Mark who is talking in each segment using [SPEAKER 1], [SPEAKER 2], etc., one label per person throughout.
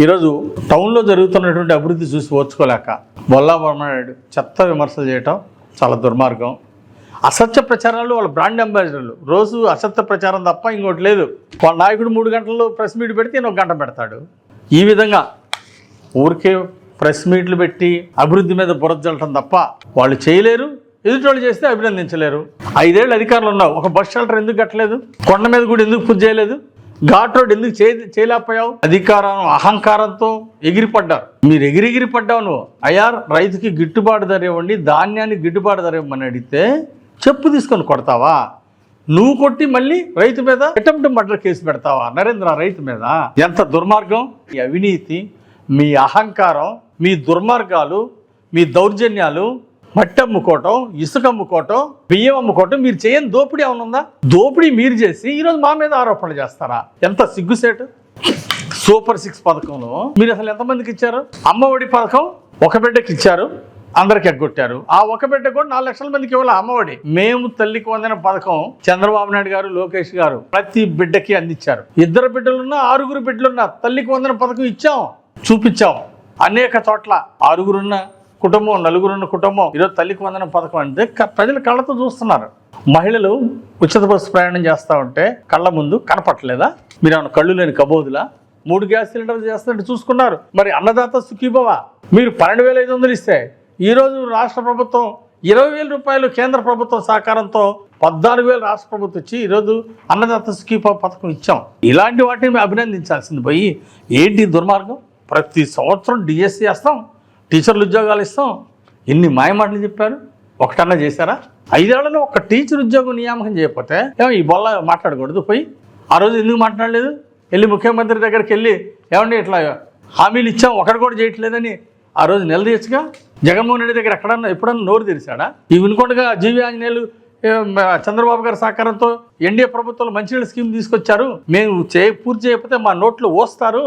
[SPEAKER 1] ఈరోజు టౌన్లో జరుగుతున్నటువంటి అభివృద్ధి చూసి ఓర్చుకోలేక బొల్లా బ్రహ్మనాయుడు చెత్త విమర్శలు చేయటం చాలా దుర్మార్గం. అసత్య ప్రచారాలు వాళ్ళ బ్రాండ్ అంబాసిడర్లు రోజు అసత్య ప్రచారం తప్ప ఇంకోటి లేదు. వాళ్ళ నాయకుడు 3 గంటల్లో ప్రెస్ మీట్ పెడితే 1 గంట పెడతాడు. ఈ విధంగా ఊరికే ప్రెస్ మీట్లు పెట్టి అభివృద్ధి మీద బురద జల్లటం తప్ప వాళ్ళు చేయలేరు. ఎదుటోళ్ళు చేస్తే అభినందించలేరు. 5 ఏళ్ళు అధికారులు ఉన్నావు, ఒక బస్ షెల్టర్ ఎందుకు కట్టలేదు? కొండ మీద కూడా ఎందుకు పూజ చేయలేదు? ఘాట్ రోడ్ ఎందుకు చేయలేకపోయావు? అధికారం అహంకారంతో ఎగిరిపడ్డారు. మీరు ఎగిరి పడ్డావు. నువ్వు అయ్యా రైతుకి గిట్టుబాటు ధర ఇవ్వండి, ధాన్యానికి గిట్టుబాటు ధర ఇవ్వమని అడిగితే చెప్పు తీసుకొని కొడతావా? నువ్వు కొట్టి మళ్ళీ రైతు మీద అటెంప్ట్ మర్డర్ కేసు పెడతావా? నరేంద్ర రైతు మీద ఎంత దుర్మార్గం! మీ అవినీతి, మీ అహంకారం, మీ దుర్మార్గాలు, మీ దౌర్జన్యాలు, మట్టి అమ్ముకోవటం, ఇసుక అమ్ముకోవటం, బియ్యం అమ్ముకోవటం, మీరు చేయని దోపిడీ ఏమనుందా? దోపిడీ మీరు చేసి ఈరోజు మా మీద ఆరోపణలు చేస్తారా? ఎంత సిగ్గుసేటు! సూపర్ 6 పథకంలో మీరు అసలు ఎంతమందికి ఇచ్చారు? అమ్మఒడి పథకం ఒక బిడ్డకి ఇచ్చారు, అందరికి ఎగ్గొట్టారు. ఆ ఒక బిడ్డ కూడా 4 లక్షల మందికి ఇవ్వాలి అమ్మఒడి. మేము తల్లికి వందన పథకం చంద్రబాబు నాయుడు గారు, లోకేష్ గారు ప్రతి బిడ్డకి అందించారు. 2 బిడ్డలున్నా 6 బిడ్డలున్నా తల్లికి వందన పథకం ఇచ్చాం, చూపించాం. అనేక చోట్ల 6 కుటుంబం, 4 కుటుంబం ఈరోజు తల్లికి వందన పథకం అంటే ప్రజలు కళ్ళతో చూస్తున్నారు. మహిళలు ఉచిత బస్సు ప్రయాణం చేస్తూ ఉంటే కళ్ళ ముందు కనపట్టలేదా? మీరు ఏమైనా కళ్ళు లేని కబోదులా? 3 గ్యాస్ సిలిండర్లు చేస్తుంటే చూసుకున్నారు. మరి అన్నదాత సుఖీభవ మీరు 12,500 ఇస్తే ఈరోజు రాష్ట్ర ప్రభుత్వం 20,000 రూపాయలు కేంద్ర ప్రభుత్వం సహకారంతో 14,000 రాష్ట్ర ప్రభుత్వం ఇచ్చి ఈరోజు అన్నదాత సుఖీభవ పథకం ఇచ్చాం. ఇలాంటి వాటిని అభినందించాల్సింది పోయి ఏంటి దుర్మార్గం? ప్రతి సంవత్సరం డిఎస్సి వేస్తాం, టీచర్లు ఉద్యోగాలు ఇస్తాం. ఎన్ని మాయమాటలు చెప్పారు, ఒకటన్నా చేశారా? 5 ఏళ్లలో ఒక టీచర్ ఉద్యోగం నియామకం చేయకపోతే ఏమో ఈ బొల్ల మాట్లాడకూడదు. పోయి ఆ రోజు ఎందుకు మాట్లాడలేదు? వెళ్ళి ముఖ్యమంత్రి దగ్గరికి వెళ్ళి ఏమండి ఇట్లా హామీలు ఇచ్చాం, ఒకటి కూడా చేయట్లేదని ఆ రోజు నిలదీయచ్చుగా. జగన్మోహన్ రెడ్డి దగ్గర ఎప్పుడన్నా నోరు తెరిచాడా? ఈ వినుకొండగా జీవి ఆంజనేయులు చంద్రబాబు గారి సహకారంతో ఎన్డీఏ ప్రభుత్వంలో మంచినీళ్ళ స్కీమ్ తీసుకొచ్చారు. మేము పూర్తి చేయకపోతే మా నోట్లు ఓస్తారు,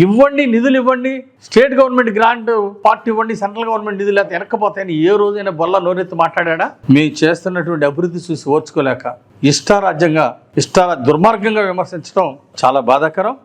[SPEAKER 1] ఇవ్వండి నిధులు ఇవ్వండి, స్టేట్ గవర్నమెంట్ గ్రాంట్ పార్టీ ఇవ్వండి, సెంట్రల్ గవర్నమెంట్ నిధులు అయితే వెనక్కపోతాయని ఏ రోజైనా బొల్ల నోరెత్తి మాట్లాడా? మేము చేస్తున్నటువంటి అభివృద్ధి చూసి ఓర్చుకోలేక ఇష్టారాజ్యంగా దుర్మార్గంగా విమర్శించడం చాలా బాధాకరం.